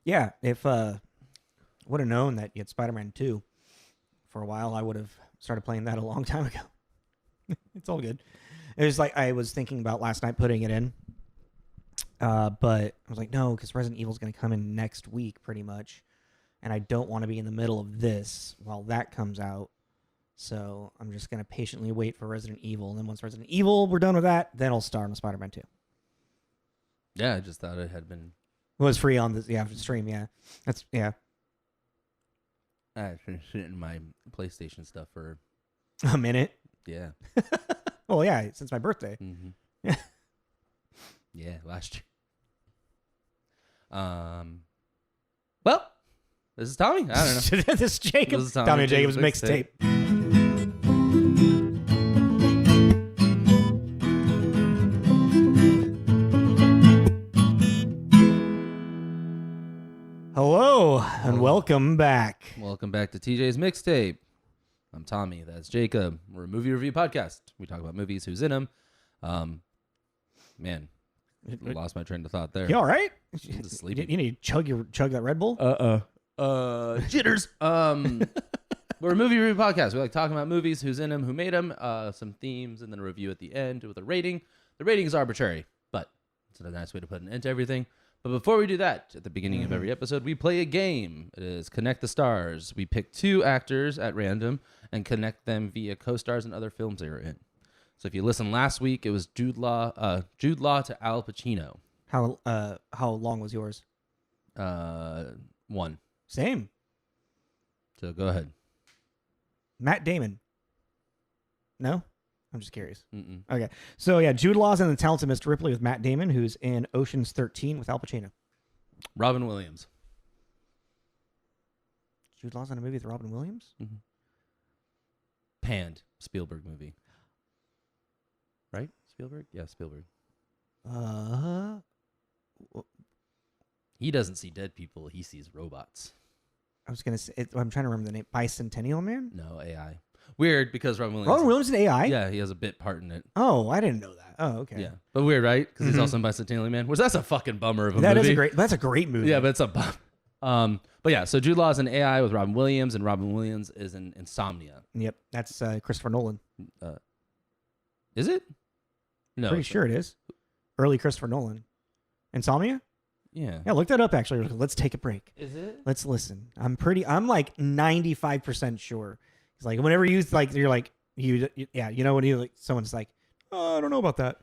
Yeah, if would have known that you had Spider-Man 2 for a while, I would have started playing that a long time ago. It's all good. It was like I was thinking about last night putting it in, but I was like, no, because Resident Evil is going to come in next week pretty much, and I don't want to be in the middle of this while that comes out. So I'm just going to patiently wait for Resident Evil, and then once Resident Evil, we're done with that, then I'll start on Spider-Man 2. Yeah, I just thought it had been... It was free on the stream, yeah. I've been sitting in my PlayStation stuff for... A minute? Yeah. Well, yeah, since my birthday. Mm-hmm. Yeah. Yeah, last year. Well, this is Tommy. I don't know. This is Jacob. This is Tommy and Jacob's mixtape. Hello, and welcome back. Welcome back to TJ's Mixtape. I'm Tommy. That's Jacob. We're a movie review podcast. We talk about movies, who's in them. Man, I lost my train of thought there. You all right? I'm just sleeping. You need to chug that Red Bull? Jitters. We're a movie review podcast. We like talking about movies, who's in them, who made them, some themes, and then a review at the end with a rating. The rating is arbitrary, but it's a nice way to put an end to everything. But before we do that, at the beginning of every episode, we play a game. It is Connect the Stars. We pick two actors at random and connect them via co-stars and other films they were in. So if you listened last week, it was Jude Law to Al Pacino. How long was yours? 1. Same. So go ahead. Matt Damon. No? I'm just curious. Mm-mm. Okay. So, yeah, Jude Law's in The Talented Mr. Ripley with Matt Damon, who's in Ocean's 13 with Al Pacino. Robin Williams. Jude Law's in a movie with Robin Williams? Mm-hmm. Panned. Spielberg movie. Right? Spielberg? Yeah, Spielberg. He doesn't see dead people. He sees robots. I was going to say, I'm trying to remember the name. Bicentennial Man? No, AI. Weird because Robin Williams. Robin Williams is an AI? Yeah, he has a bit part in it. Oh, I didn't know that. Oh, okay. Yeah, but weird, right? Because he's also in Bicentennial Man, which that's a fucking bummer of a That movie. That's a great movie. Yeah, but it's a bum. But yeah, so Jude Law is an AI with Robin Williams, and Robin Williams is in Insomnia. Yep, that's Christopher Nolan. Is it? No, Pretty sure it is. Early Christopher Nolan. Insomnia? Yeah. Yeah, look that up actually. Let's take a break. Is it? Let's listen. I'm like 95% sure. It's like whenever you like, you're like, you know, when you like, someone's like, oh, I don't know about that.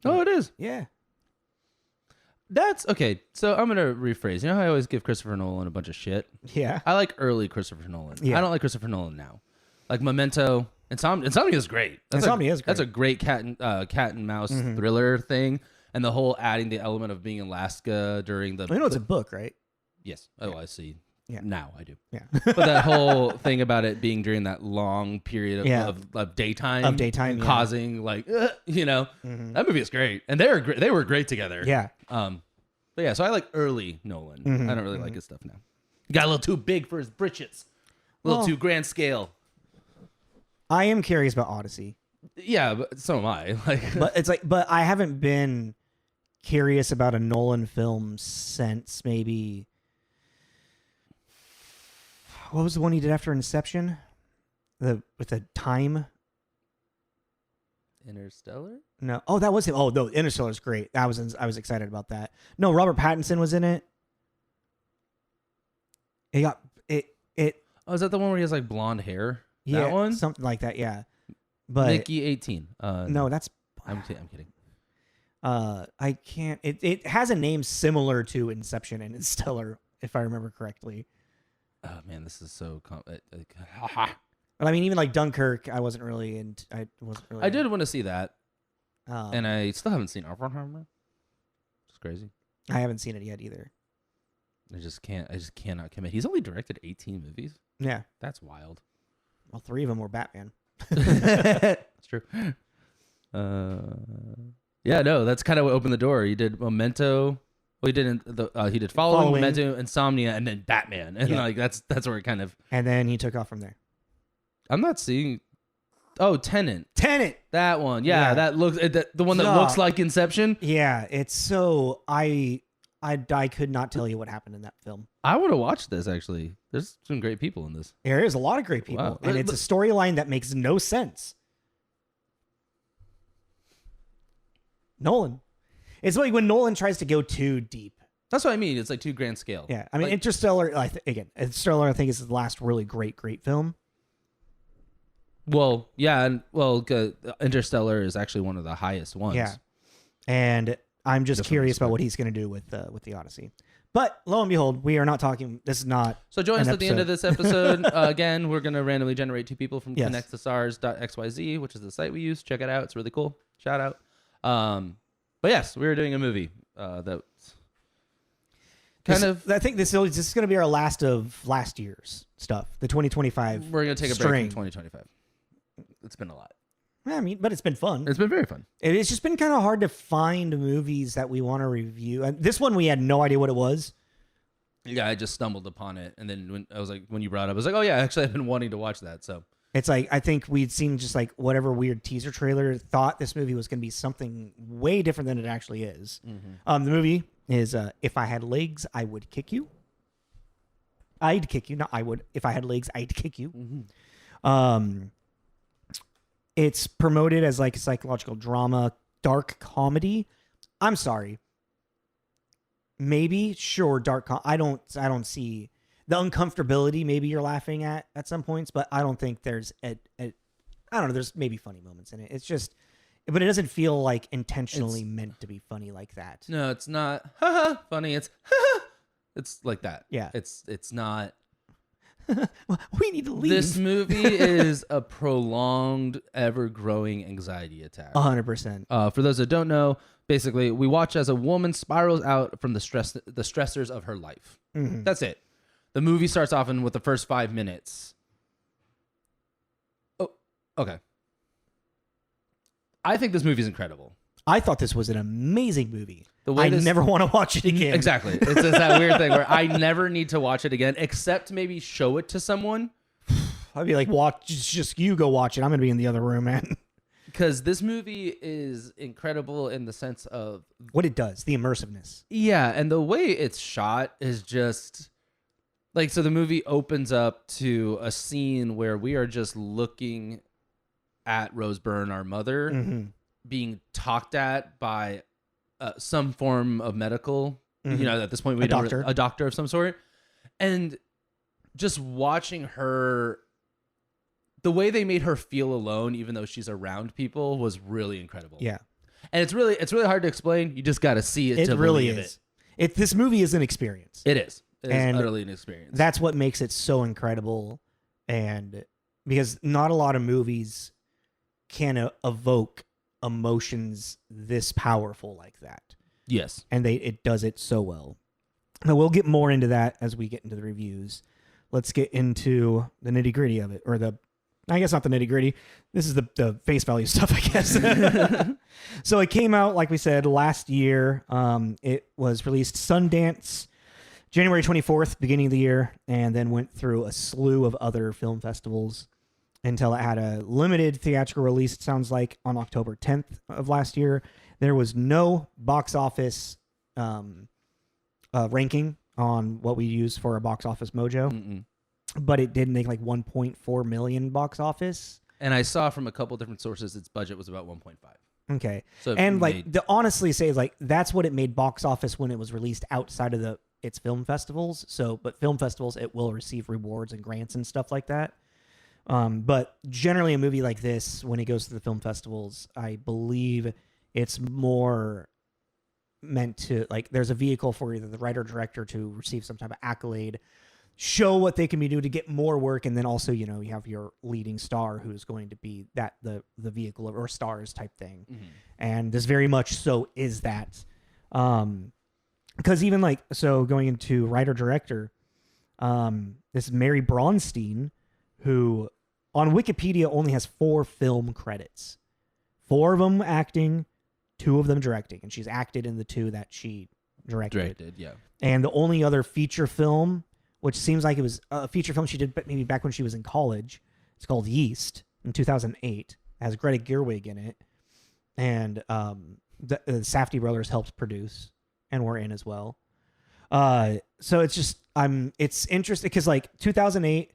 Oh, it is. Yeah. That's okay. So I'm gonna rephrase. You know how I always give Christopher Nolan a bunch of shit? Yeah. I like early Christopher Nolan. Yeah. I don't like Christopher Nolan now. Like Memento. Insomnia is great. Insomnia is great. That's a great cat and mouse thriller thing, and the whole adding the element of being in Alaska during the. You know, it's a book, right? Yes. Oh, I see. Yeah. Now I do. Yeah. But that whole thing about it being during that long period of daytime, causing like that movie is great, and they were great together. Yeah. But yeah, so I like early Nolan. I don't really like his stuff now. He got a little too big for his britches, a little too grand scale. I am curious about Odyssey. Yeah, but so am I. But I haven't been curious about a Nolan film since maybe. What was the one he did after Inception? With the time. Interstellar? No. Oh, that was him. Oh, no, Interstellar is great. I was excited about that. No, Robert Pattinson was in it. Oh, is that the one where he has like blonde hair? Yeah, that one? something like that. Yeah, but Nikki 18. no, that's. I'm kidding. I can't. It has a name similar to Inception and Interstellar, if I remember correctly. Oh man, this is so. But I mean, even like Dunkirk, I wasn't really into. I did want to see that, Um, and I still haven't seen Oppenheimer. It's crazy. I haven't seen it yet either. I just cannot commit. He's only directed 18 movies. Yeah, That's wild. well, 3 of them were Batman. It's true. Yeah, no, that's kind of what opened the door. He did Memento. Well, he did Following, Memento, Insomnia, and then Batman, and like that's where it kind of. And then he took off from there. I'm not seeing. Tenet. Tenet. That one. Yeah, Yeah. that looks the one that looks like Inception. Yeah, it's so I could not tell you what happened in that film. I would have watched this actually. There's some great people in this. There is a lot of great people, Wow. and it's a storyline that makes no sense. Nolan. It's like when Nolan tries to go too deep. That's what I mean. It's like too grand scale. Yeah, I mean, Interstellar. Interstellar. I think is the last really great film. Well, yeah, and Interstellar is actually one of the highest ones. Yeah, and I'm just Different curious about respect. what he's going to do with the Odyssey. But lo and behold, we are not talking. This is not. So join us an at the end of this episode. Again, we're going to randomly generate 2 people from Yes. connectthestars.xyz, which is the site we use. Check it out. It's really cool. Shout out. But yes, we were doing a movie that I think this is going to be our last of last year's stuff. The 2025. We're going to take a break from 2025. It's been a lot. I mean, but it's been fun. It's been very fun. It's just been kind of hard to find movies that we want to review. And this one, we had no idea what it was. Yeah, I just stumbled upon it, and then when you brought it up, I was like, oh yeah, actually, I've been wanting to watch that. So it's like I think we'd seen just like whatever weird teaser trailer, thought this movie was going to be something way different than it actually is. Mm-hmm. The movie is If I Had Legs, I Would Kick You. I'd kick you, not I would. If I had legs, I'd kick you. Mm-hmm. It's promoted as like a psychological drama, dark comedy. I'm sorry. Maybe, sure, I don't see the uncomfortability. Maybe you're laughing at some points, but I don't think there's I don't know. There's maybe funny moments in it. It's just, but it doesn't feel like intentionally meant to be funny like that. No, it's not funny. It's it's like that. Yeah. It's not. We need to leave. This movie is a prolonged, ever-growing anxiety attack. 100%. For those that don't know, basically, we watch as a woman spirals out from the stressors of her life. Mm-hmm. That's it. The movie starts off with the first 5 minutes. Oh, okay. I think this movie is incredible. I thought this was an amazing movie. I never want to watch it again. Exactly. It's that weird thing where I never need to watch it again, except maybe show it to someone. I'd be like, watch, just you go watch it. I'm going to be in the other room, man. Because this movie is incredible in the sense of what it does, the immersiveness. Yeah, and the way it's shot is just like, so the movie opens up to a scene where we are just looking at Rose Byrne, our mother, being talked at by some form of medical, at this point, a doctor of some sort. And just watching her, the way they made her feel alone, even though she's around people, was really incredible. Yeah. And it's really hard to explain. You just got to see it to really believe is. This movie is an experience. It is. It is And utterly an experience. That's what makes it so incredible. And because not a lot of movies can evoke emotions this powerful like that. Yes. And it does it so well. Now, we'll get more into that as we get into the reviews. Let's get into the nitty gritty of it, I guess not the nitty gritty. This is the face value stuff, I guess. So it came out, like we said, last year. It was released Sundance, January 24th, beginning of the year, and then went through a slew of other film festivals until it had a limited theatrical release, it sounds like, on October 10th of last year. There was no box office ranking on what we use for a box office mojo, but it did make like 1.4 million box office. And I saw from a couple different sources its budget was about 1.5. Okay. So and like to honestly say, like that's what it made box office when it was released outside of its film festivals. So, but film festivals, it will receive rewards and grants and stuff like that. But generally a movie like this, when it goes to the film festivals, I believe it's more meant to, like, there's a vehicle for either the writer or director to receive some type of accolade, show what they can be doing to get more work, and then also, you have your leading star who's going to be the vehicle or stars type thing. And this very much so is that. Because even going into writer director, this is Mary Bronstein, who on Wikipedia only has 4 film credits, 4 of them acting, 2 of them directing, and she's acted in the 2 that she directed. Yeah. And the only other feature film, which seems like it was a feature film she did maybe back when she was in college, it's called Yeast. in 2008. It has Greta Gerwig in it, and the Safdie brothers helped produce and were in as well. So it's just it's interesting because like 2008,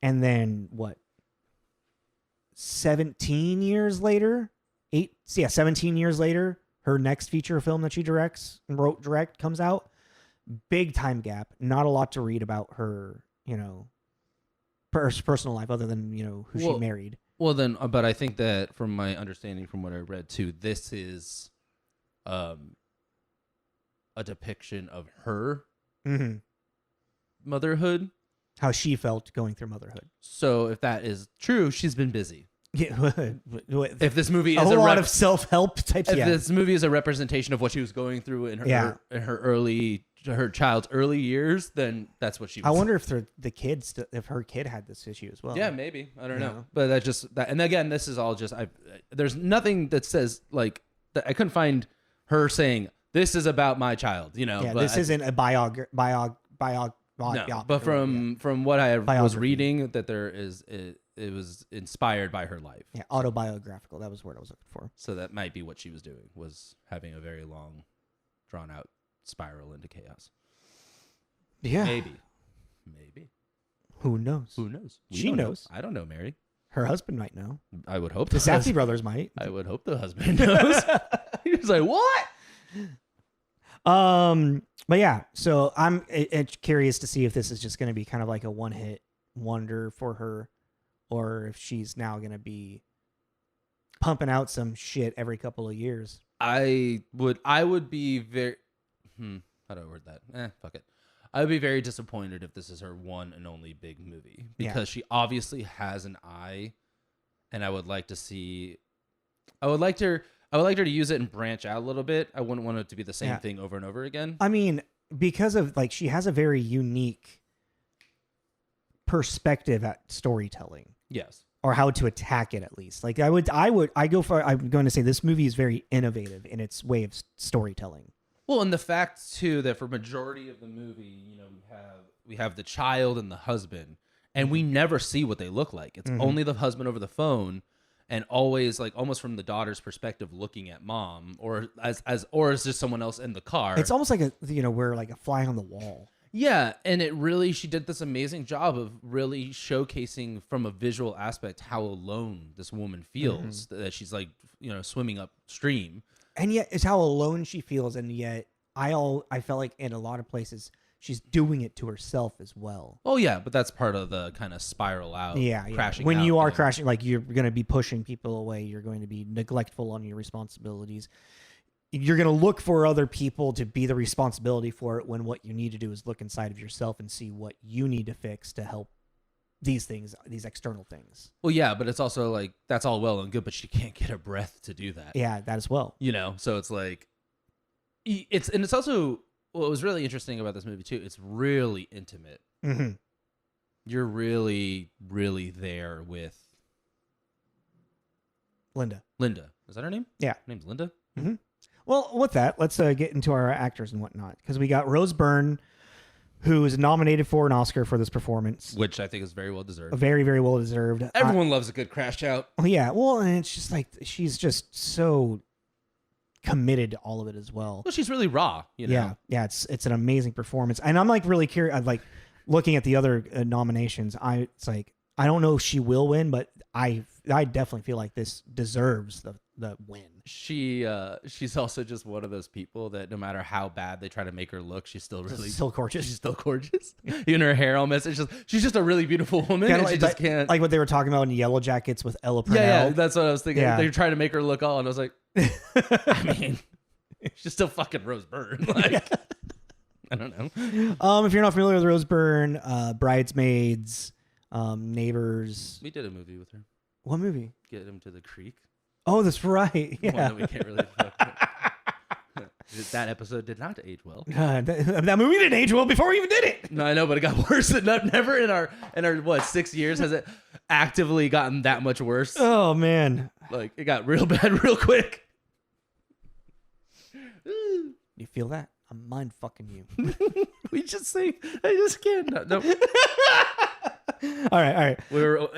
and then what? 17 years later, 17 years later, her next feature film that she direct comes out. Big time gap. Not a lot to read about her, personal life other than, who she married. Well, then, but I think that from my understanding from what I read too, this is a depiction of her motherhood. How she felt going through motherhood. So if that is true, she's been busy. Yeah. If this movie is a whole lot of self-help types, if this movie is a representation of what she was going through in her child's early years, then that's what she was. I wonder if if her kid had this issue as well. Yeah, maybe. I don't know. But and again, this is all just there's nothing that says like that. I couldn't find her saying this is about my child, Yeah, this isn't a biog. No, but from what I was reading, that it was inspired by her life. Yeah, autobiographical. That was the word I was looking for. So that might be what she was doing, was having a very long, drawn out spiral into chaos. Yeah, maybe. Who knows? She knows. I don't know, Mary. Her husband might know. I would hope the Safdie brothers might. I would hope the husband knows. He was like, "What?" But yeah, so I'm curious to see if this is just going to be kind of like a one-hit wonder for her, or if she's now going to be pumping out some shit every couple of years. I would be very how do I word that? Fuck it. I would be very disappointed if this is her one and only big movie, because she obviously has an eye, and I would like to to use it and branch out a little bit. I wouldn't want it to be the same thing over and over again. I mean, because of like she has a very unique perspective at storytelling. Yes. Or how to attack it, at least. Like I'm going to say this movie is very innovative in its way of storytelling. Well, and the fact too that for majority of the movie, we have the child and the husband, and we never see what they look like. It's only the husband over the phone, and always like almost from the daughter's perspective looking at mom, or as just someone else in the car. It's almost like we're like a fly on the wall. Yeah, and she did this amazing job of really showcasing from a visual aspect how alone this woman feels, that she's like, swimming upstream. And yet it's how alone she feels, and yet I felt like in a lot of places she's doing it to herself as well. Oh yeah, but that's part of the kind of spiral out. Crashing when out you are thing. crashing, like you're going to be pushing people away, you're going to be neglectful on your responsibilities. You're going to look for other people to be the responsibility for it, when what you need to do is look inside of yourself and see what you need to fix to help these things, these external things. Well, yeah, but it's also like that's all well and good, but she can't get a breath to do that. Yeah, that as well. So it's like it's also what was really interesting about this movie too. It's really intimate. Mm-hmm. You're really, really there with Linda. Is that her name? Yeah, her name's Linda. Mm-hmm. Well, with that, let's get into our actors and whatnot, because we got Rose Byrne, who is nominated for an Oscar for this performance, which I think is very well deserved. Very, very well deserved. Everyone loves a good crash out. Oh yeah, well, and it's just like she's just so committed to all of it as well. Well, she's really raw. Yeah, it's an amazing performance, and I'm like really curious. I'm like looking at the other nominations. I don't know if she will win, but I definitely feel like this deserves the win. She's also just one of those people that no matter how bad they try to make her look, she's still gorgeous. She's still gorgeous. Even her hair all messed. She's just a really beautiful woman. Kinda she just can't. Like what they were talking about in Yellow Jackets with Ella Purnell. Yeah, that's what I was thinking. Yeah. They're trying to make her look all, and I was like, I mean, she's still fucking Rose Byrne. Like, I don't know. If you're not familiar with Rose Byrne, Bridesmaids, Neighbors. We did a movie with her. What movie? Get Him to the Creek. Oh, that's right. Yeah. One that we can't really that episode did not age well. That movie didn't age well before we even did it. No, I know, but it got worse. Never in our what 6 years has it actively gotten that much worse. Oh man, like it got real bad real quick. You feel that? I'm mind fucking you. We just say I just can't. No. All right. We were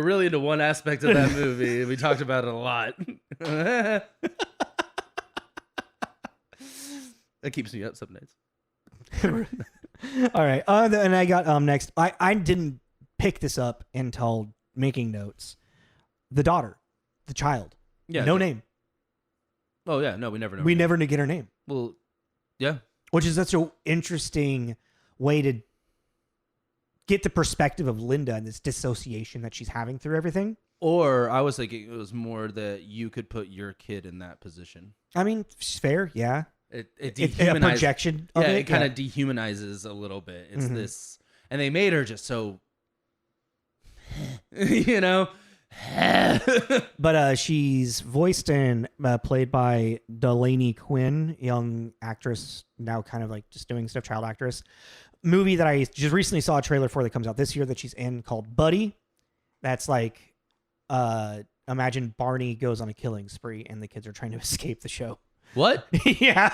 really into one aspect of that movie. And we talked about it a lot. That keeps me up some nights. All right. And I got next. I didn't pick this up until making notes. The daughter, the child. Yeah. No name. Oh yeah. No, we never know. We never get her name. Well, yeah. Which is such an interesting way to get the perspective of Linda and this dissociation that she's having through everything. Or I was thinking it was more that you could put your kid in that position. I mean, fair, yeah. It A dehumanizes. projection of It kind of dehumanizes a little bit. It's this, and they made her just so, you know. But she's voiced and played by Delaney Quinn, young actress, now kind of like just doing stuff, child actress. Movie that I just recently saw a trailer for that comes out this year that she's in called Buddy. That's like, imagine Barney goes on a killing spree and the kids are trying to escape the show. What? Yeah.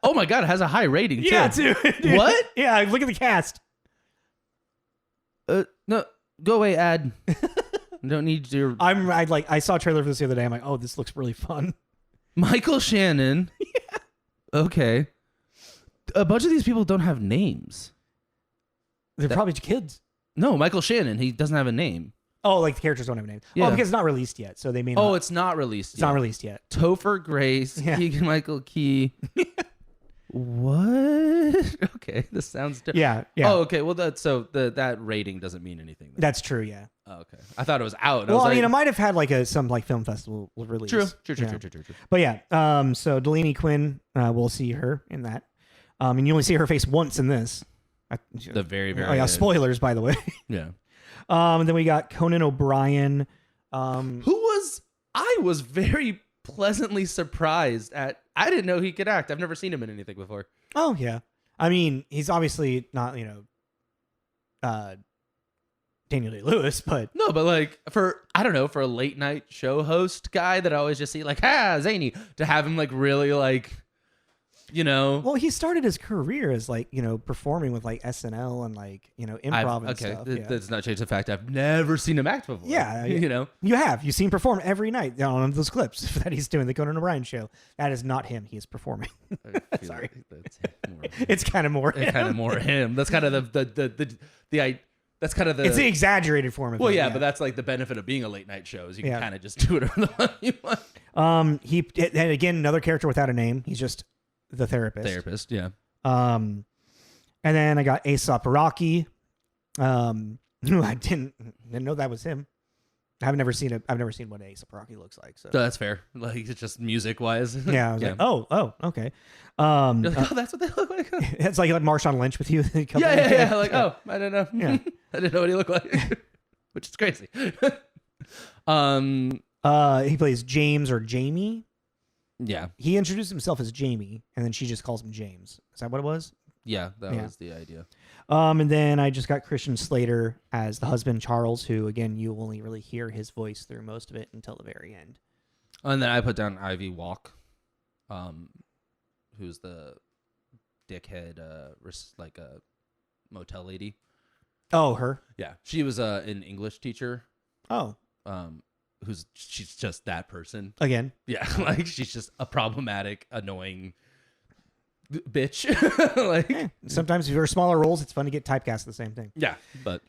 Oh my God, it has a high rating too. Yeah, dude. What? Yeah, look at the cast. No, go away, ad. Don't need your I saw a trailer for this the other day. I'm like, oh, this looks really fun. Michael Shannon. Yeah. Okay. A bunch of these people don't have names. They're probably kids. No, Michael Shannon. He doesn't have a name. Oh, like the characters don't have names. Yeah. Oh, because it's not released yet, so they may not. Oh, it's not released. It's not released yet. Topher Grace, Yeah. Keegan Michael Key. What? Okay, this sounds different. Yeah. Oh, okay. Well, that rating doesn't mean anything then. That's true. Yeah. Oh, okay. I thought it was out. Well, I I mean, was it might have had like some film festival release. True. But yeah. So Delaney Quinn, we'll see her in that. And you only see her face once in this. The very, very. Oh yeah. Spoilers, by the way. Yeah. And then we got Conan O'Brien. I was very pleasantly surprised at. I didn't know he could act. I've never seen him in anything before. Oh yeah. I mean, he's obviously not, Daniel Day-Lewis, but No, but like for a late night show host guy that I always just see like, zany, to have him like really like, well, he started his career as like, performing with like SNL and like, improv and stuff. Okay, Yeah. that's not change the fact I've never seen him act before. Yeah, you have. You've seen him perform every night on those clips that he's doing the Conan O'Brien show. That is not him. He is performing. Sorry, that's more it's kind of more. it's kind of more him. That's kind of that's kind of the. It's the exaggerated form of. Well, it, yeah, but that's like the benefit of being a late night show is you can Yeah. kind of just do whatever the fuck you want. And again, another character without a name. He's just the therapist. Yeah. And then I got Aesop Rocky. I didn't know that was him. I've never seen what Aesop Rocky looks like. So That's fair. Like it's just music wise. yeah, I was like, oh, okay. You're like, oh, that's what they look like. It's like Marshawn Lynch with you. Yeah. Like, oh, I don't know. Yeah. I didn't know what he looked like, which is crazy. He plays James or Jamie. Yeah. He introduced himself as Jamie, and then she just calls him James. Is that what it was? Yeah, that Yeah. was the idea. And then I just got Christian Slater as the husband, Charles, who, again, you only really hear his voice through most of it until the very end. And then I put down Ivy Walk, who's the dickhead, like a motel lady. Oh, her? Yeah. She was an English teacher. Oh. She's just that person. Again. Yeah. Like she's just a problematic, annoying bitch. Like sometimes if you're smaller roles, it's fun to get typecast the same thing. Yeah, but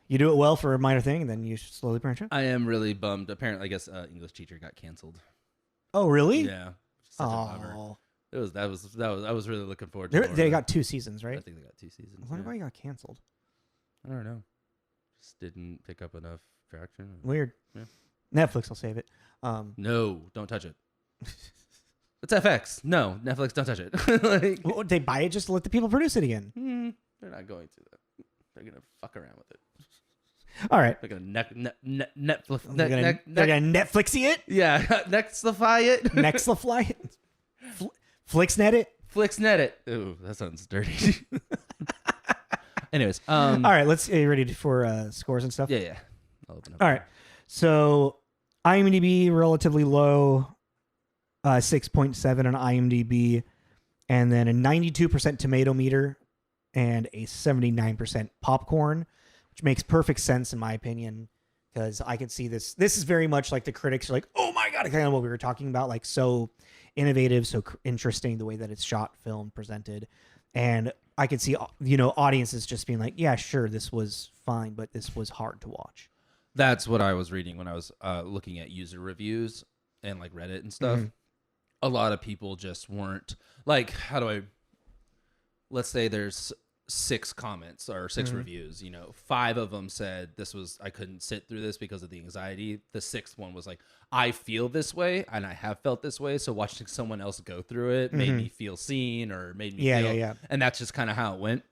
you do it well for a minor thing, and then you slowly branch out. I am really bummed. Apparently, I guess English teacher got canceled. Oh, really? Yeah. Such a bummer. I was really looking forward to. They got 2 seasons, right? I think they got 2 seasons. I wonder why he got canceled. I don't know. Just didn't pick up enough traction. Weird. Yeah. Netflix will save it. No, don't touch it. It's FX. No, Netflix, don't touch it. Like, well, they buy it just to let the people produce it again. They're not going to. They're gonna fuck around with it. All right. They're gonna Netflix. They're gonna Netflixy it. Yeah, Nextify it. Nextify it. Flixnet it. Flixnet it. Ooh, that sounds dirty. Anyways, all right. Are you ready for scores and stuff? Yeah. I'll open up. All right. So IMDb relatively low, 6.7 on IMDb, and then a 92% tomato meter and a 79% popcorn, which makes perfect sense in my opinion, because I could see this. This is very much like the critics are like, oh my God, kind of what we were talking about, like so innovative, so interesting the way that it's shot, filmed, presented. And I could see, audiences just being like, yeah, sure, this was fine, but this was hard to watch. That's what I was reading when I was looking at user reviews and like Reddit and stuff. A lot of people just weren't like, let's say there's 6 comments or 6 reviews, 5 of them said I couldn't sit through this because of the anxiety. The 6th one was like, I feel this way and I have felt this way. So watching someone else go through it made me feel seen or made me feel. Yeah. And that's just kind of how it went.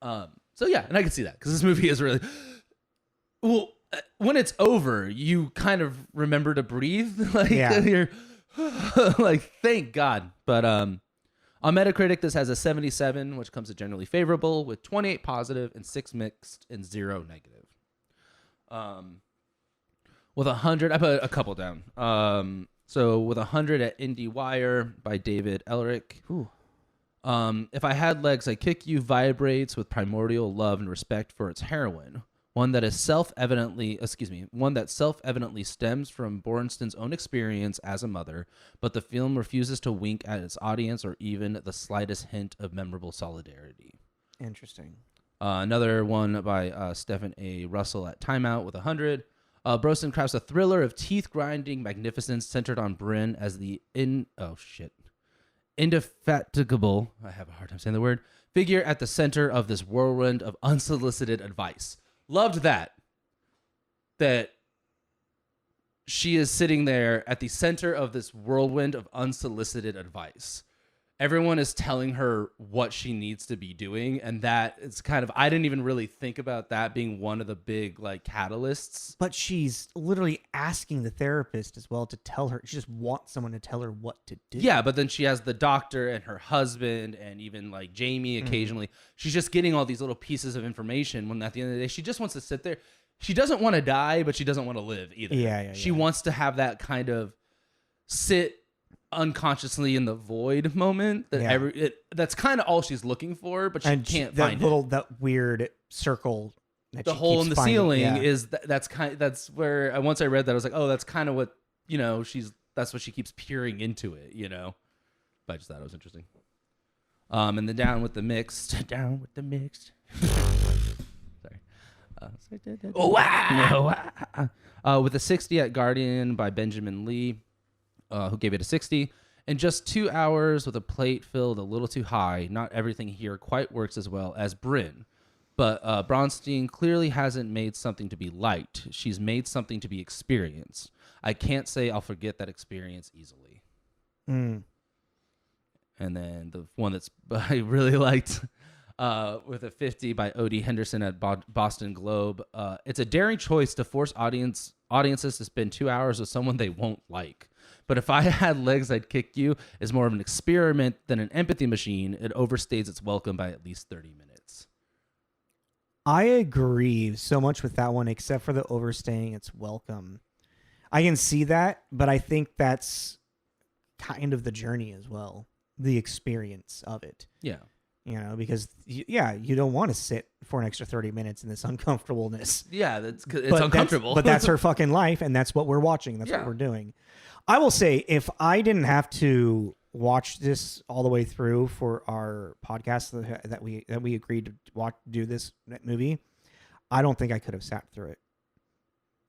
So yeah, and I can see that because this movie is really, well, when it's over, you kind of remember to breathe. Like you're like, thank God. But, on Metacritic, this has a 77, which comes to generally favorable, with 28 positive and 6 mixed and 0 negative. With 100, I put a couple down. So with 100 at IndieWire by David Elric. If I had legs, I'd kick you vibrates with primordial love and respect for its heroine. One that self-evidently stems from Bronstein's own experience as a mother, but the film refuses to wink at its audience or even the slightest hint of memorable solidarity. Interesting. Another one by Stephen A. Russell at Timeout with 100. Bronstein crafts a thriller of teeth-grinding magnificence centered on Byrne as the indefatigable, I have a hard time saying the word, figure at the center of this whirlwind of unsolicited advice. Loved that she is sitting there at the center of this whirlwind of unsolicited advice. Everyone is telling her what she needs to be doing, and that is kind of, I didn't even really think about that being one of the big like catalysts. But she's literally asking the therapist as well to tell her. She just wants someone to tell her what to do. Yeah, but then she has the doctor and her husband and even like Jamie occasionally. She's just getting all these little pieces of information when at the end of the day, she just wants to sit there. She doesn't want to die, but she doesn't want to live either. She wants to have that kind of sit unconsciously in the void moment that's kind of all she's looking for, but she can't find that weird circle. The hole in the ceiling is that's where once I read that I was like, oh, that's kind of what that's what she keeps peering into it, But I just thought it was interesting. And then down with the mixed. Sorry. With a 60 at Guardian by Benjamin Lee. Who gave it a 60. In just 2 hours with a plate filled a little too high, not everything here quite works as well as Byrne. But Bronstein clearly hasn't made something to be liked. She's made something to be experienced. I can't say I'll forget that experience easily. And then the one that's I really liked with a 50 by O.D. Henderson at Boston Globe. It's a daring choice to force audiences to spend 2 hours with someone they won't like. But if I had legs, I'd kick you is more of an experiment than an empathy machine. It overstays its welcome by at least 30 minutes. I agree so much with that one, except for the overstaying its welcome. I can see that, but I think that's kind of the journey as well. The experience of it. Yeah. Because you don't want to sit for an extra 30 minutes in this uncomfortableness. Yeah, it's uncomfortable. But that's her fucking life, and that's what we're watching. That's what we're doing. I will say, if I didn't have to watch this all the way through for our podcast that we agreed to do this movie, I don't think I could have sat through it.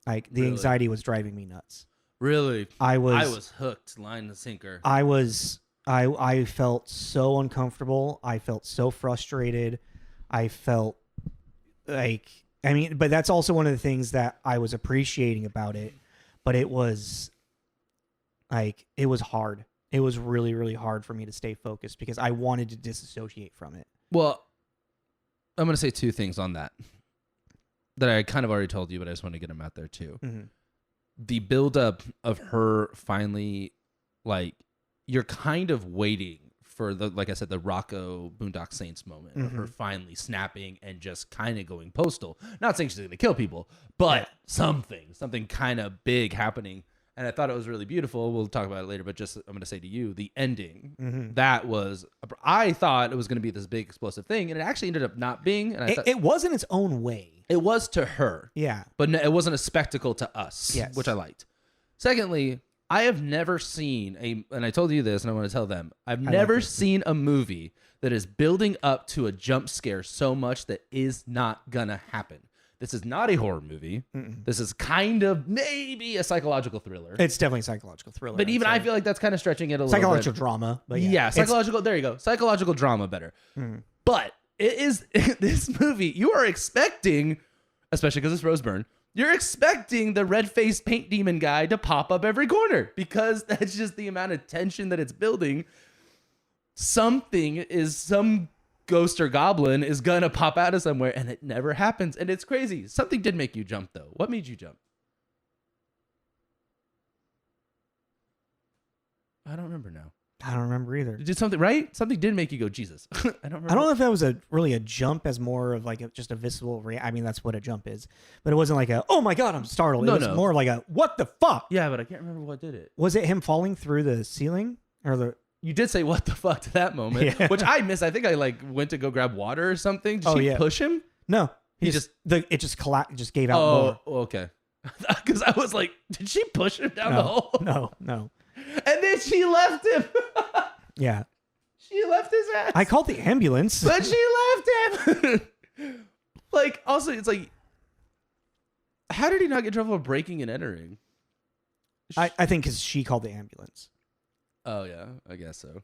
Like the anxiety was driving me nuts. Really, I was hooked, line and sinker. I felt so uncomfortable. I felt so frustrated. I felt but that's also one of the things that I was appreciating about it. But it was hard. It was really, really hard for me to stay focused because I wanted to disassociate from it. Well, I'm going to say 2 things on that I kind of already told you, but I just want to get them out there too. Mm-hmm. The buildup of her finally, you're kind of waiting for like I said, the Rocco Boondock Saints moment of her finally snapping and just kind of going postal. Not saying she's going to kill people, but something kind of big happening. And I thought it was really beautiful. We'll talk about it later, but just I'm going to say to you, the ending, Mm-hmm. that was, I thought it was going to be this big explosive thing, and it actually ended up not being. And I thought It was in its own way. it was to her, Yeah. but it wasn't a spectacle to us, Yes. which I liked. Secondly, I have never seen and I told you this, and I want to tell them, I've never seen a movie that is building up to a jump scare so much that is not gonna happen. This is not a horror movie. Mm-mm. This is kind of maybe a psychological thriller. It's definitely a psychological thriller. But even I'd I say. feel like that's kind of stretching it a little Psychological bit. drama. But Yeah, psychological. There you go. Psychological drama better. Mm. But it is this movie. You are expecting, especially because it's Rose Byrne, you're expecting the red-faced paint demon guy to pop up every corner because that's just the amount of tension that it's building. Some ghost or goblin is gonna pop out of somewhere, and it never happens, and it's crazy. Something did make you jump, though. What made you jump? I don't remember now. I don't remember either. Did something right? Something did make you go, Jesus. I don't remember. I don't know if that was really a jump as more of like just a visceral I mean, that's what a jump is. But it wasn't like a, oh my God, I'm startled. No, It was no. more like a, what the fuck? Yeah, but I can't remember what did it. Was it him falling through the ceiling? Or the... You did say what the fuck to that moment, Yeah. which I missed. I think I went to go grab water or something. Did Oh, she yeah. push him? No. He It just gave out more. Oh, okay. Because I was like, did she push him down the hole? No. And then she left him. Yeah. She left his ass. I called the ambulance. But she left him. Like, also, it's like, how did he not get in trouble for breaking and entering? I think because she called the ambulance. Oh, yeah, I guess so.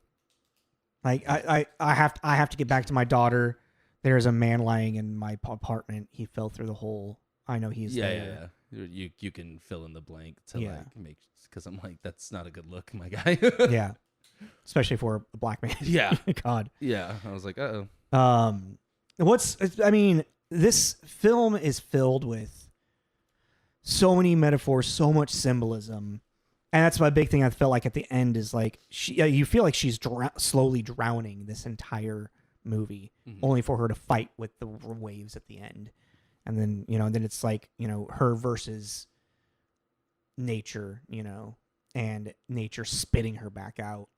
Like I have to get back to my daughter. There's a man lying in my apartment. He fell through the hole. I know he's there. Yeah. You can fill in the blank to Yeah. like make, because I'm like, that's not a good look, my guy. Yeah. Especially for a black man. Yeah. God. Yeah. I was like, uh-oh. I mean, this film is filled with so many metaphors, so much symbolism. And that's my big thing. I felt like at the end is like, you feel like she's slowly drowning this entire movie, only for her to fight with the waves at the end. And then, then it's like, her versus nature, and nature spitting her back out.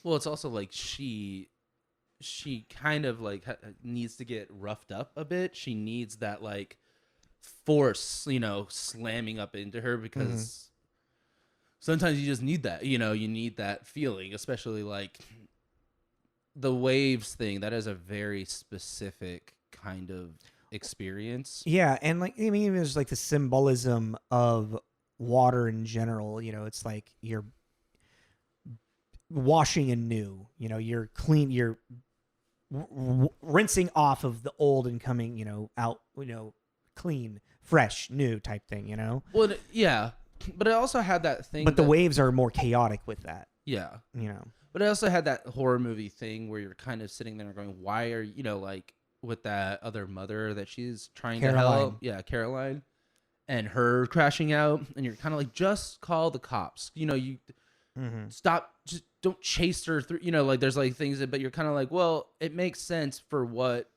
Well, it's also like she kind of like needs to get roughed up a bit. She needs that like force, slamming up into her because sometimes you just need that, you need that feeling, especially like the waves thing. That is a very specific kind of experience. Yeah. And like, I mean, there's like the symbolism of water in general, it's like you're washing anew, you're clean, you're rinsing off of the old and coming, out, clean, fresh, new type thing, Well, yeah, but it also had that thing. But the waves are more chaotic with that, yeah, But it also had that horror movie thing where you're kind of sitting there going, why are like with that other mother that she's trying to help? Yeah, Caroline, and her crashing out, and you're kind of like, just call the cops. You stop, just don't chase her through. Like there's like things that, but you're kind of like, well, it makes sense for what.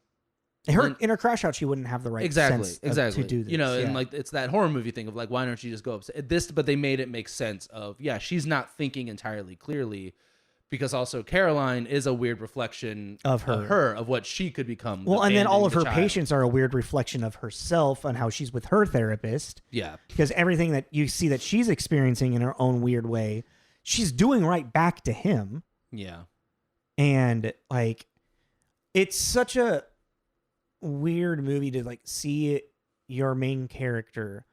In her crash out, she wouldn't have the right sense to do this. And like it's that horror movie thing of like, why don't you just go upset this? But they made it make sense of, yeah, she's not thinking entirely clearly, because also Caroline is a weird reflection of what she could become. Well, and then all of her patients are a weird reflection of herself and how she's with her therapist. Yeah, because everything that you see that she's experiencing in her own weird way, she's doing right back to him. Yeah, and like, it's such a weird movie to like see your main character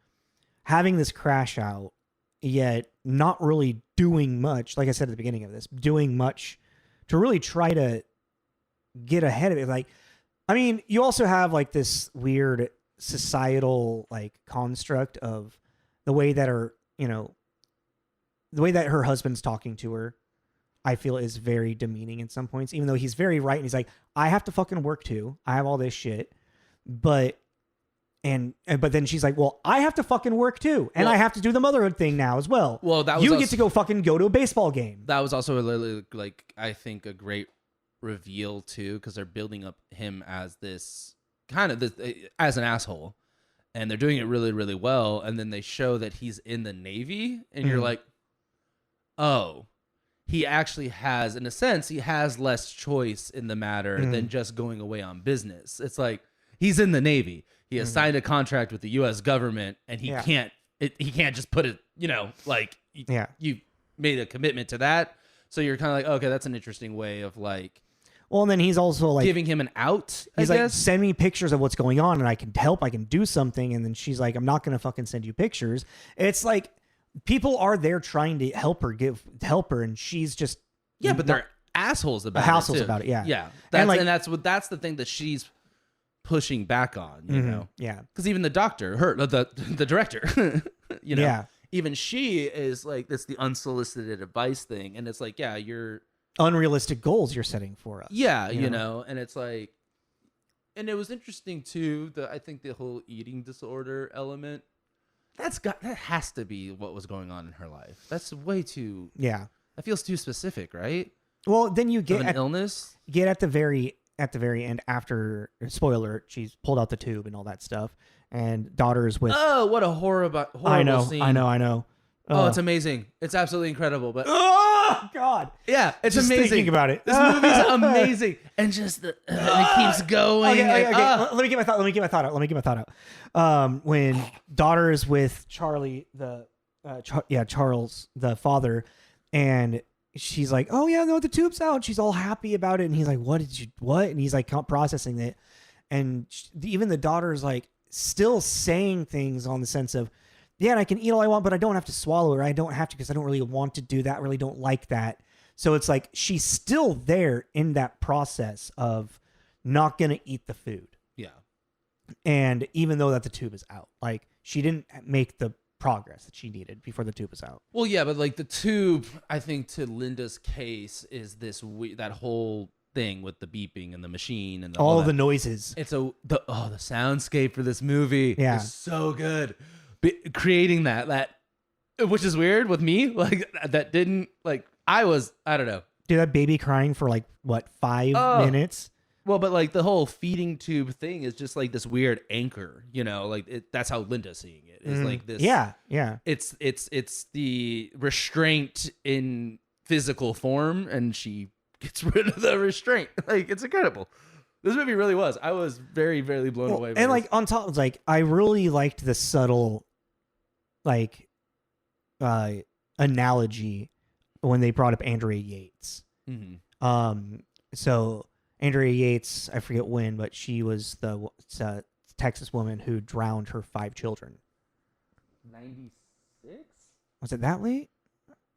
having this crash out, yet not really doing much, like I said at the beginning of this, doing much to really try to get ahead of it. Like, I mean, you also have like this weird societal like construct of the way that her husband's talking to her, I feel is very demeaning in some points, even though he's very right. And he's like, I have to fucking work too. I have all this shit. But then she's like, well, I have to fucking work too. And I have to do the motherhood thing now as well. Well, that was you get to go to a baseball game. That was also literally like, I think a great reveal too, because they're building up him as this kind of as an asshole. and they're doing it really, really well. And then they show that he's in the Navy, and you're like, oh, he actually has, in a sense, he has less choice in the matter than just going away on business. It's like he's in the Navy. He has signed a contract with the U.S. government, and he can't just put it, like you made a commitment to that. So you're kind of like, okay, that's an interesting way of like. Well, and then he's also like giving him an out. He's like, send me pictures of what's going on, and I can help. I can do something. And then she's like, I'm not gonna fucking send you pictures. It's like people are there trying to help her, and she's just but they're assholes about assholes it. about it. Yeah, yeah. And that's the thing that she's pushing back on. You know, because even the doctor, the director, even she is like, that's the unsolicited advice thing, and it's like, you're. Unrealistic goals you're setting for us. Yeah, you know, and it's like, and it was interesting too. I think the whole eating disorder element, that has to be what was going on in her life. That's way too. Yeah, that feels too specific, right? Well, then you get an illness. Get at the very end after, spoiler, she's pulled out the tube and all that stuff, and daughter is with. Oh, what a horrible scene! I know. Oh, it's amazing. It's absolutely incredible. But oh God, yeah, it's just amazing. Thinking about it, this movie's amazing, and just it keeps going. Okay. Let me get my thought out. When daughter is with Charlie, Charles, the father, and she's like, "Oh yeah, no, the tube's out." She's all happy about it, and he's like, "What? And he's like processing it, and even the daughter is like still saying things on the sense of. Yeah, and I can eat all I want, but I don't have to swallow it. Or I don't have to because I don't really want to do that. I really don't like that. So it's like she's still there in that process of not going to eat the food. Yeah. And even though that the tube is out, like she didn't make the progress that she needed before the tube was out. Well, yeah, but like the tube, I think to Linda's case is that whole thing with the beeping and the machine and all the noises. It's the soundscape for this movie is so good. Creating that which is weird with me, like that didn't like I don't know, dude, that baby crying for like what 5 minutes. Well, but like the whole feeding tube thing is just like this weird anchor, like that's how Linda's seeing it is like this. It's the restraint in physical form, and she gets rid of the restraint. Like it's incredible. This movie really was. I was very, very blown away. And like on top, like I really liked the subtle, like, analogy when they brought up Andrea Yates. Mm-hmm. So Andrea Yates, I forget when, but she was the Texas woman who drowned her 5 children. 96? Was it that late?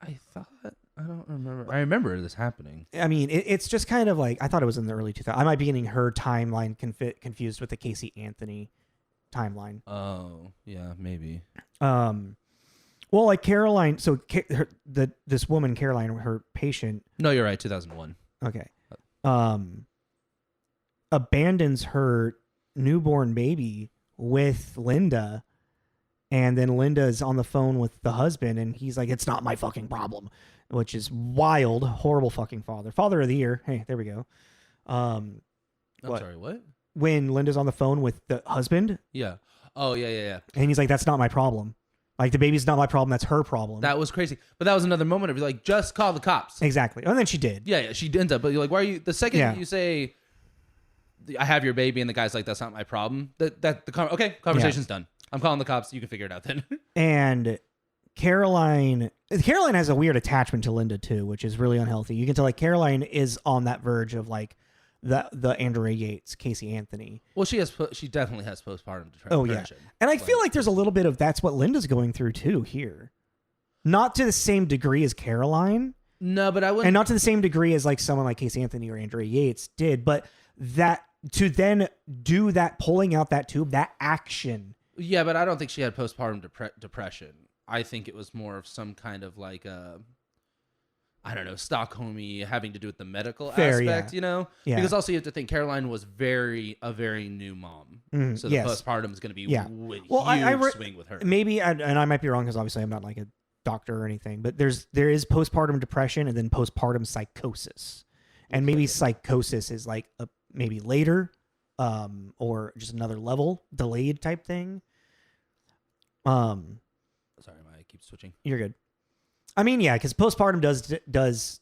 I thought. I don't remember. I remember this happening. I mean, it's just kind of like, I thought it was in the early 2000s. I might be getting her timeline confused with the Casey Anthony timeline. Oh, yeah, maybe. Well, like Caroline, so this woman, Caroline, her patient. No, you're right, 2001. Okay. Abandons her newborn baby with Linda, and then Linda's on the phone with the husband, and he's like, "It's not my fucking problem," which is wild, horrible fucking father of the year. Hey, there we go. I'm sorry, what? When Linda's on the phone with the husband. Yeah. Oh, yeah. And he's like, "That's not my problem. Like, the baby's not my problem. That's her problem." That was crazy. But that was another moment of like, just call the cops. Exactly. And then she did. Yeah, she ends up. But you're like, why are you? The second you say, "I have your baby," and the guy's like, "That's not my problem." Conversation's done. I'm calling the cops. You can figure it out then. And Caroline has a weird attachment to Linda too, which is really unhealthy. You can tell like Caroline is on that verge of like the Andrea Yates, Casey Anthony. Well, she definitely has postpartum depression. Oh yeah, and I feel like there's a little bit of that's what Linda's going through too here, not to the same degree as Caroline. No, but I wouldn't, and not to the same degree as like someone like Casey Anthony or Andrea Yates did, but that to then do that, pulling out that tube, that action. Yeah, but I don't think she had postpartum depression. I think it was more of some kind of like I don't know, Stockholm-y, having to do with the medical aspect, you know? Yeah. Because also you have to think Caroline was a very new mom. So the postpartum is going to be a huge swing with her. Maybe, and I might be wrong because obviously I'm not like a doctor or anything, but there is postpartum depression and then postpartum psychosis. And maybe psychosis is like maybe later or just another level, delayed type thing. Sorry, I keep switching. You're good. I mean, yeah, because postpartum does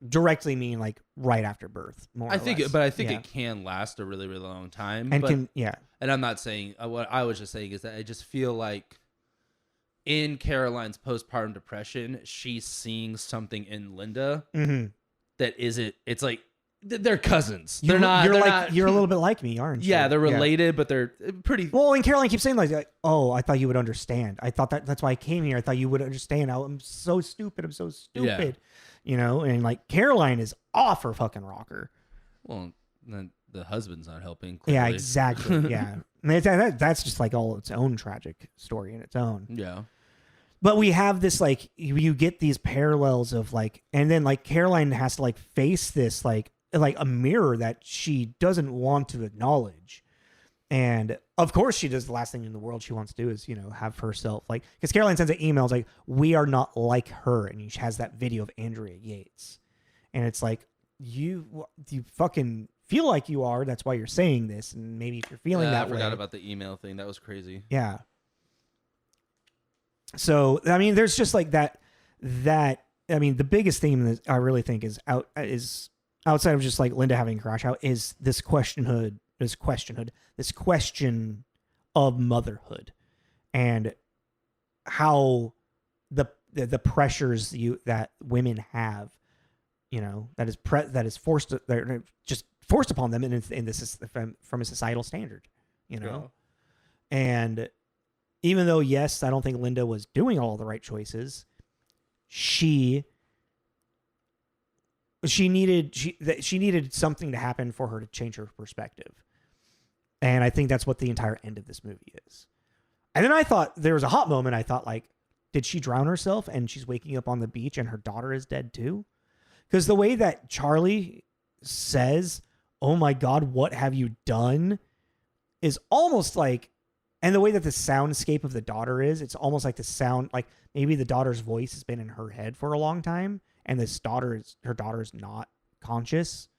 directly mean like right after birth. More I or think, less. but I think Yeah. it can last a really, really long time. And but, can yeah. and I'm not saying what I was just saying is that I just feel like in Caroline's postpartum depression, she's seeing something in Linda Mm-hmm. that isn't. It's like they're cousins. They're not. You're a little bit like me, aren't you? Yeah, they're related, but they're pretty. Well, and Caroline keeps saying like, "Oh, I thought you would understand. I thought that's why I came here. I thought you would understand. I'm so stupid. I'm so stupid." You know, and like Caroline is off her fucking rocker. Well, then the husband's not helping. Yeah, Clearly. exactly. Yeah, and that's just like all its own tragic story in its own. Yeah. But we have this like you get these parallels of like, and then like Caroline has to like face this like a mirror that she doesn't want to acknowledge. And of course she does the last thing in the world she wants to do is, you know, have herself like, because Caroline sends an email, it's like, we are not like her. And she has that video of Andrea Yates. And it's like, you fucking feel like you are. That's why you're saying this. And maybe if you're feeling that I forgot way, about the email thing. That was crazy. Yeah. So, I mean, there's just like that, I mean, the biggest theme that I really think is outside of just like Linda having a crash out is this question of motherhood and how the pressures that women have, you know, that is forced they're just forced upon them in this from a societal standard, you know. Yeah. And even though yes, I don't think Linda was doing all the right choices, she needed something to happen for her to change her perspective. And I think that's what the entire end of this movie is. And then I thought there was a hot moment. I thought like, did she drown herself and she's waking up on the beach and her daughter is dead too? Because the way that Charlie says, "Oh my God, what have you done?" is almost like, and the way that the soundscape of the daughter is, it's almost like the sound, like maybe the daughter's voice has been in her head for a long time. And her daughter is not conscious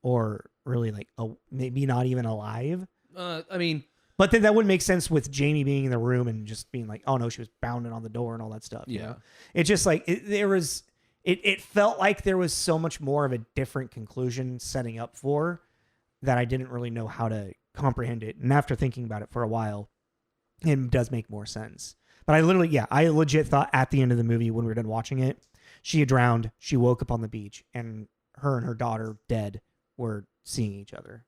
or really like, maybe not even alive. I mean, but then that wouldn't make sense with Jamie being in the room and just being like, oh no, she was bounding on the door and all that stuff. Yeah. You know? It's just like, it felt like there was so much more of a different conclusion setting up for that I didn't really know how to comprehend it. And after thinking about it for a while, it does make more sense. But I legit thought at the end of the movie when we were done watching it, she had drowned. She woke up on the beach, and her daughter, dead, were seeing each other.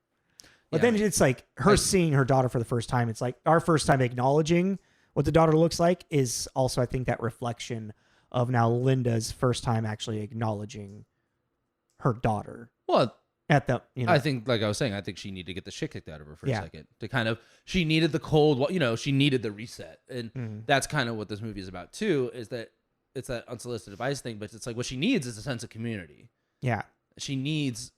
But then it's like her seeing her daughter for the first time. It's like our first time acknowledging what the daughter looks like is also, I think, that reflection of now Linda's first time actually acknowledging her daughter. Well, at the, you know, I think, like I was saying, I think she needed to get the shit kicked out of her for a second to kind of, she needed the cold, you know, she needed the reset. And that's kind of what this movie is about too, is that it's that unsolicited advice thing, but it's like what she needs is a sense of community. Yeah. She needs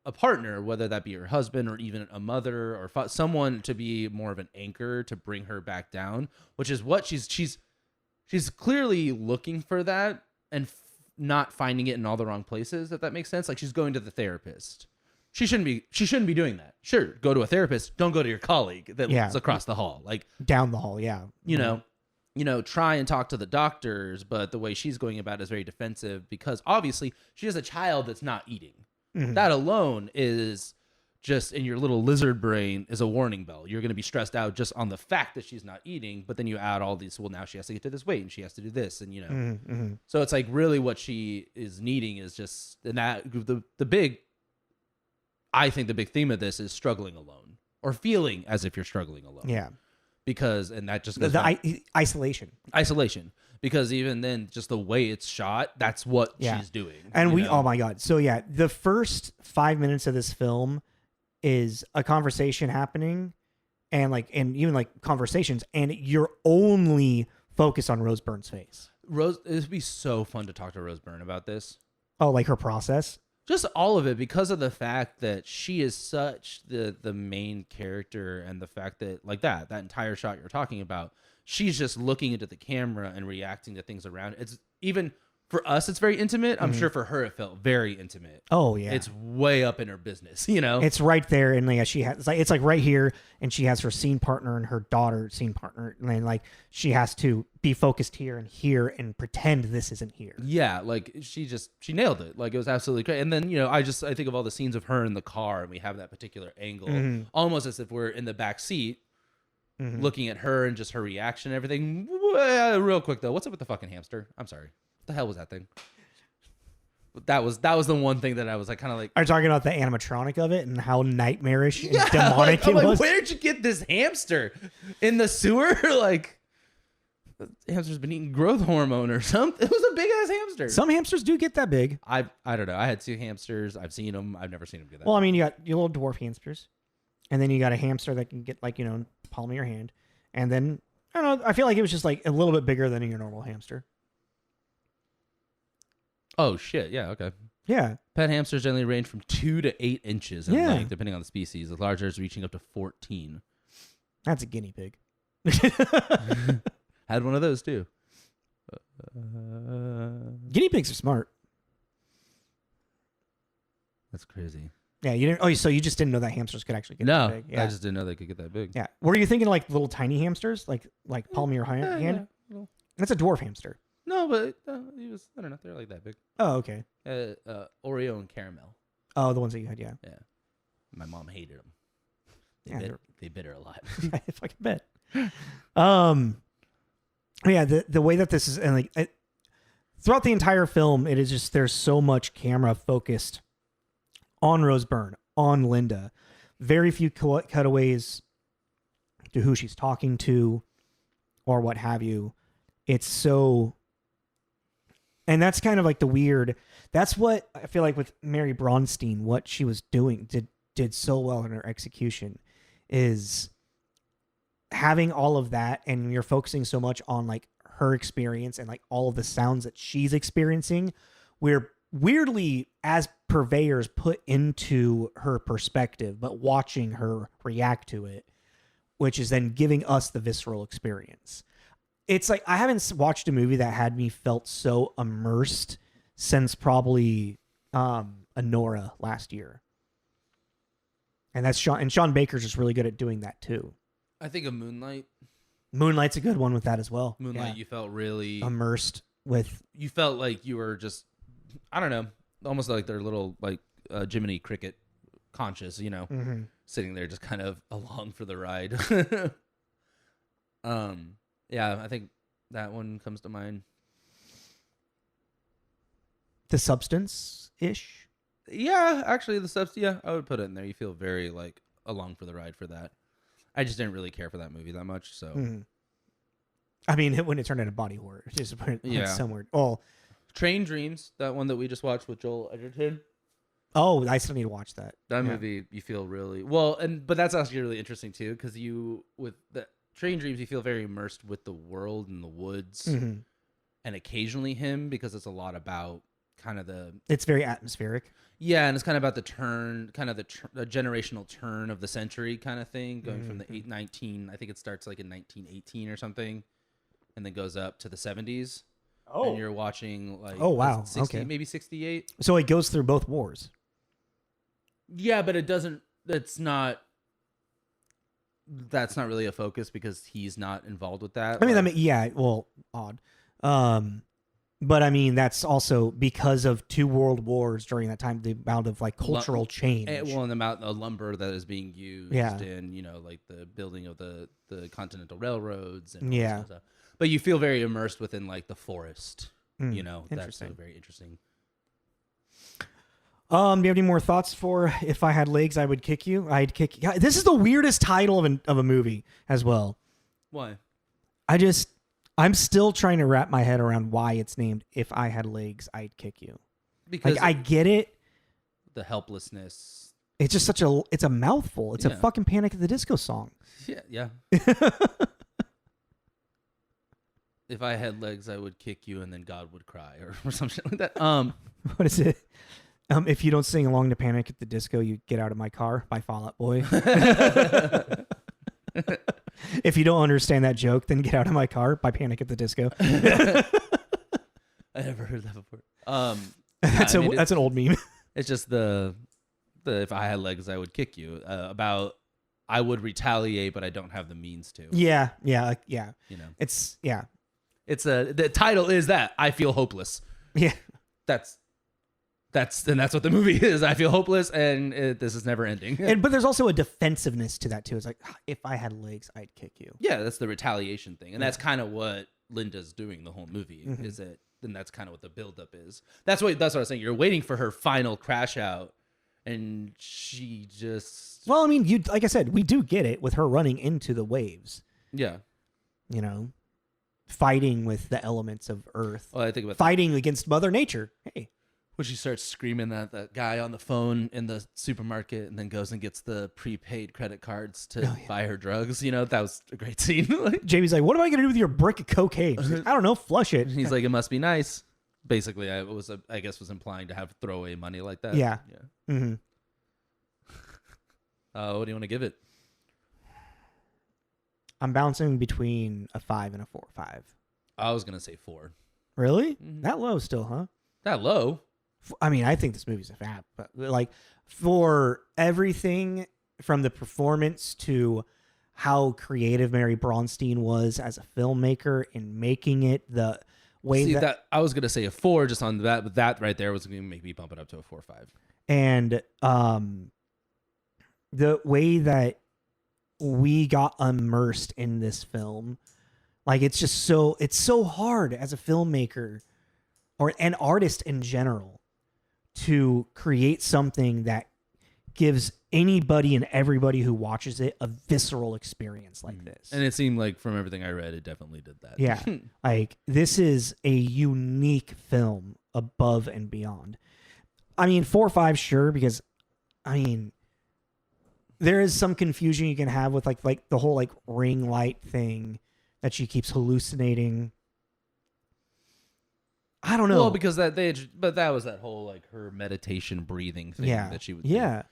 a partner, whether that be her husband or even a mother or someone to be more of an anchor to bring her back down, which is what she's clearly looking for that and not finding it in all the wrong places, if that makes sense. Like she's going to the therapist. She shouldn't be doing that. Sure, go to a therapist. Don't go to your colleague that lives across the hall, like down the hall. Yeah, you know, try and talk to the doctors. But the way she's going about it is very defensive because obviously she has a child that's not eating. Mm-hmm. That alone is just in your little lizard brain is a warning bell. You're going to be stressed out just on the fact that she's not eating. But then you add all these. Well, now she has to get to this weight and she has to do this, and you know. Mm-hmm. So it's like really what she is needing is just, and that the big. I think the big theme of this is struggling alone or feeling as if you're struggling alone. Yeah. Because, and that just goes isolation. Because even then, just the way it's shot, that's what she's doing. And oh my God. So yeah, the first 5 minutes of this film is a conversation happening and even conversations, and you're only focused on Rose Byrne's face. It'd be so fun to talk to Rose Byrne about this. Oh, like her process? Just all of it, because of the fact that she is such the main character, and the fact that like that entire shot you're talking about, she's just looking into the camera and reacting to things around. It's even for us, it's very intimate. I'm sure for her, it felt very intimate. Oh yeah, It's way up in her business, you know? it's right there, and like she has it's like right here, and she has her scene partner and her daughter scene partner, and then like she has to be focused here and pretend this isn't here. Yeah, like she nailed it. Like it was absolutely great. And then, you know, I think of all the scenes of her in the car, and we have that particular angle, almost as if we're in the back seat, looking at her and just her reaction and everything. Real quick though, what's up with the fucking hamster? I'm sorry. What the hell was that thing? That was the one thing that I was like kind of like. Are you talking about the animatronic of it and how nightmarish and demonic it was? Where'd you get this hamster? In the sewer? Like, the hamster's been eating growth hormone or something. It was a big ass hamster. Some hamsters do get that big. I don't know. I had 2 hamsters. I've seen them. I've never seen them do that. Well, I mean, you got your little dwarf hamsters, and then you got a hamster that can get like, you know, palm of your hand, and then I don't know. I feel like it was just like a little bit bigger than your normal hamster. Oh shit! Yeah, okay. Yeah. Pet hamsters generally range from 2 to 8 inches in Yeah. length, depending on the species. The larger is reaching up to 14. That's a guinea pig. Had one of those too. Guinea pigs are smart. That's crazy. Yeah, you didn't. Oh, so you just didn't know that hamsters could actually get No, that big? Yeah. I just didn't know they could get that big. Yeah. Were you thinking like little tiny hamsters, like palm of your hand? Yeah, little- That's a dwarf hamster. No, but he was. I don't know. They're like that big. Oh, okay. Oreo and caramel. Oh, the ones that you had, yeah. Yeah. My mom hated them. Yeah, They bit her a lot. I fucking bet. Yeah, the way that this is, and like throughout the entire film, it is just there's so much camera focused on Rose Byrne, on Linda. Very few cutaways to who she's talking to, or what have you. It's so, and that's kind of like the weird. That's what I feel like with Mary Bronstein, what she was doing did so well in her execution, is having all of that, and you're focusing so much on like her experience and like all of the sounds that she's experiencing, we're weirdly as purveyors put into her perspective, but watching her react to it, which is then giving us the visceral experience. It's like I haven't watched a movie that had me felt so immersed since probably Anora last year. And that's Sean Baker's just really good at doing that too. I think of Moonlight. Moonlight's a good one with that as well. Moonlight, Yeah. you felt really Immersed with. You felt like you were just, I don't know, almost like their little like Jiminy Cricket conscious, you know, sitting there just kind of along for the ride. Yeah, I think that one comes to mind. The substance-ish. Yeah, actually, yeah, I would put it in there. You feel very like along for the ride for that. I just didn't really care for that movie that much, so. I mean, when it turned into body horror, it just went somewhere. Oh, Train Dreams, that one that we just watched with Joel Edgerton. Oh, I still need to watch that. That movie, you feel really well, but that's actually really interesting too, because with the Train Dreams, you feel very immersed with the world and the woods, and occasionally him, because it's a lot about kind of It's very atmospheric. Yeah, and it's kind of about the turn, kind of the generational turn of the century kind of thing, going from the 19, I think it starts like in 1918 or something, and then goes up to the 70s. Oh. And you're watching like, oh wow, 60, okay, maybe 68. So it goes through both wars. Yeah, but it doesn't. That's not really a focus because he's not involved with that. I mean, odd. But I mean, that's also because of 2 world wars during that time, the amount of like cultural change. And the amount of lumber that is being used, and like the building of the continental railroads, and all this kind of stuff. But you feel very immersed within like the forest. That's very interesting. Do you have any more thoughts for If I Had Legs, I Would Kick You? I'd kick you. This is the weirdest title of a movie as well. Why? I'm still trying to wrap my head around why it's named If I Had Legs, I'd Kick You. Because like, I get it. The helplessness. It's just it's a mouthful. It's a fucking Panic at the Disco song. Yeah. If I had legs, I would kick you, and then God would cry, or something like that. What is it? If you don't sing along to Panic at the Disco, you get out of my car by Fall Out Boy. If you don't understand that joke, then get out of my car by Panic at the Disco. I never heard that before. That's I mean, that's an old meme. it's just the if I had legs, I would kick you. About I would retaliate, but I don't have the means to. Yeah. You know, It's it's the title is that I feel hopeless. yeah. That's what the movie is. I feel hopeless, and this is never ending. But there's also a defensiveness to that too. It's like, if I had legs, I'd kick you. Yeah, that's the retaliation thing, and that's kind of what Linda's doing the whole movie. Is it? And that's kind of what the buildup is. That's what I was saying. You're waiting for her final crash out, and she just. Well, I mean, like I said, we do get it with her running into the waves. Yeah. You know, fighting with the elements of Earth. Well, I think about fighting against Mother Nature. Hey. when she starts screaming at that guy on the phone in the supermarket and then goes and gets the prepaid credit cards to buy her drugs. You know, that was a great scene. Jamie's like, what am I going to do with your brick of cocaine? She's like, I don't know. Flush it. He's like, it must be nice. Basically, I guess was implying to have throwaway money like that. Yeah. Yeah. Mm-hmm. What do you want to give it? I'm bouncing between a 5 and a 4 or 5. I was going to say 4. Really? Mm-hmm. That low still, huh? That low? I mean, I think this movie's a fab, but like for everything from the performance to how creative Mary Bronstein was as a filmmaker in making it, the way that I was going to say a 4 just on that, but that right there was going to make me bump it up to a 4 or 5. And the way that we got immersed in this film, like it's so hard as a filmmaker or an artist in general to create something that gives anybody and everybody who watches it a visceral experience like this. And it seemed like from everything I read, it definitely did that. Yeah. Like this is a unique film above and beyond. I mean, 4 or 5, sure, because I mean, there is some confusion you can have with like the whole like ring light thing that she keeps hallucinating. I don't know. Well, because that was that whole like her meditation breathing thing that she would do. Yeah.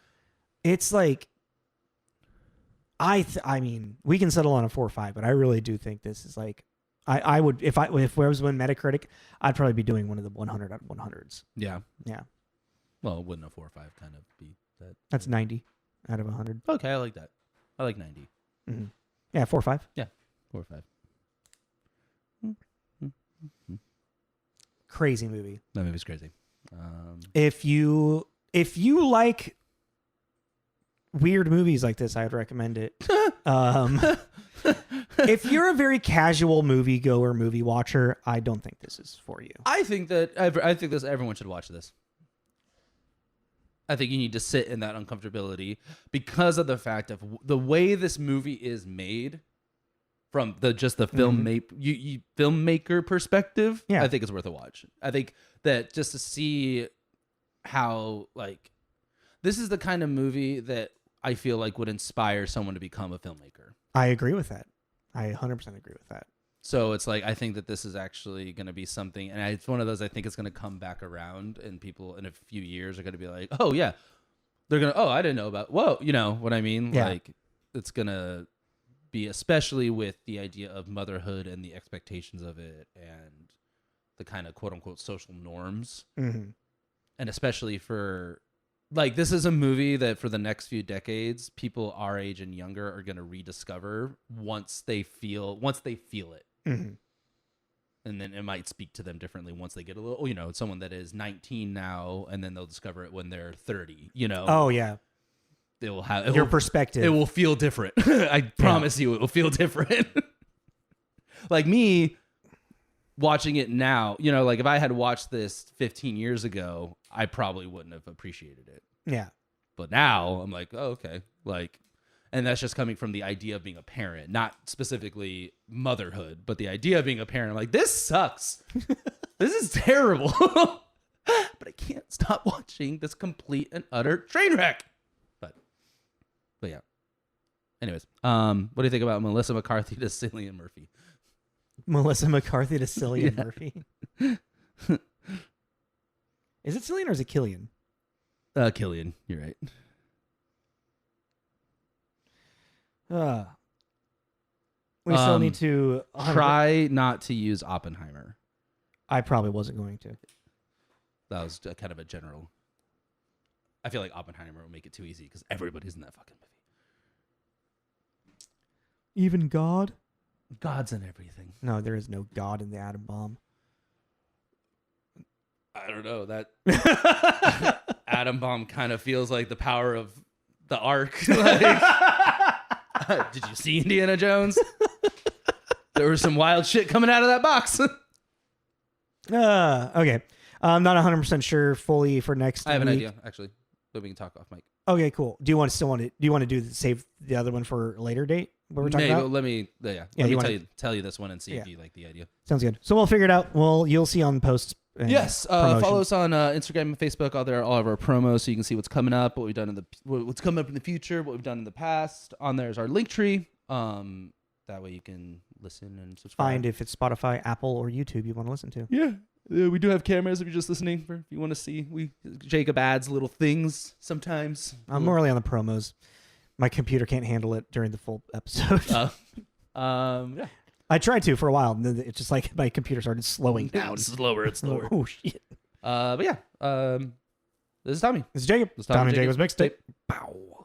It's like I mean, we can settle on a 4 or 5, but I really do think this is like I would if I was one Metacritic, I'd probably be doing one of the 100 out of 100s. Yeah. Yeah. Well, wouldn't a 4 or 5 kind of be that? That's 90 out of 100. Okay, I like that. I like 90. Mm-hmm. Yeah, 4 or 5. Yeah, 4 or 5. Crazy movie. That movie's crazy. If you like weird movies like this, I'd recommend it. If you're a very casual movie goer, movie watcher, I don't think this is for you. I think everyone should watch this. I think you need to sit in that uncomfortability because of the fact of the way this movie is made. From the filmmaker perspective, yeah. I think it's worth a watch. I think that just to see how like this is the kind of movie that I feel like would inspire someone to become a filmmaker. I agree with that. I 100% agree with that. So it's like I think that this is actually going to be something, and it's one of those I think it's going to come back around, and people in a few years are going to be like, oh yeah, they're gonna, oh I didn't know about, whoa, you know what I mean? Yeah. Like it's gonna be, especially with the idea of motherhood and the expectations of it and the kind of quote unquote social norms. Mm-hmm. And especially for like, this is a movie that for the next few decades, people our age and younger are going to rediscover once they feel it. Mm-hmm. And then it might speak to them differently once they get a little, you know, someone that is 19 now, and then they'll discover it when they're 30, you know? Oh yeah. It will have your perspective. It will feel different. I promise you, it will feel different. Like me watching it now, you know, like if I had watched this 15 years ago, I probably wouldn't have appreciated it. Yeah. But now I'm like, oh, okay. Like, and that's just coming from the idea of being a parent, not specifically motherhood, but the idea of being a parent. I'm like, this sucks. This is terrible. But I can't stop watching this complete and utter train wreck. But yeah. Anyways, what do you think about Melissa McCarthy to Cillian Murphy? Melissa McCarthy to Cillian Murphy. Is it Cillian or is it Killian? Killian, you're right. We still need to try not to use Oppenheimer. I probably wasn't going to. That was kind of a general. I feel like Oppenheimer will make it too easy because everybody's in that fucking movie. Even God? God's in everything. No, there is no God in the atom bomb. I don't know. That atom bomb kind of feels like the power of the Ark. Like, did you see Indiana Jones? There was some wild shit coming out of that box. Okay. I'm not 100% sure fully for next week. I have an idea, actually, but we can talk off mic. Okay, cool. Do you want to save the other one for a later date? What we're talking about? Let me tell you this one and see if you like the idea. Sounds good. So we'll figure it out. You'll see on posts. Yes, follow us on Instagram and Facebook. All of our promos, so you can see what's coming up, what's coming up in the future, what we've done in the past. On there is our link tree. That way you can listen and subscribe. Find if it's Spotify, Apple, or YouTube you want to listen to. Yeah. We do have cameras if you're just listening. If you want to see, Jacob adds little things sometimes. I'm more really on the promos. My computer can't handle it during the full episode. Yeah. I tried to for a while, and then it's just like my computer started slowing down. It's slower. Oh shit. But yeah. This is Tommy. This is Jacob. This is Tommy and Jacob's mixtape. Pow.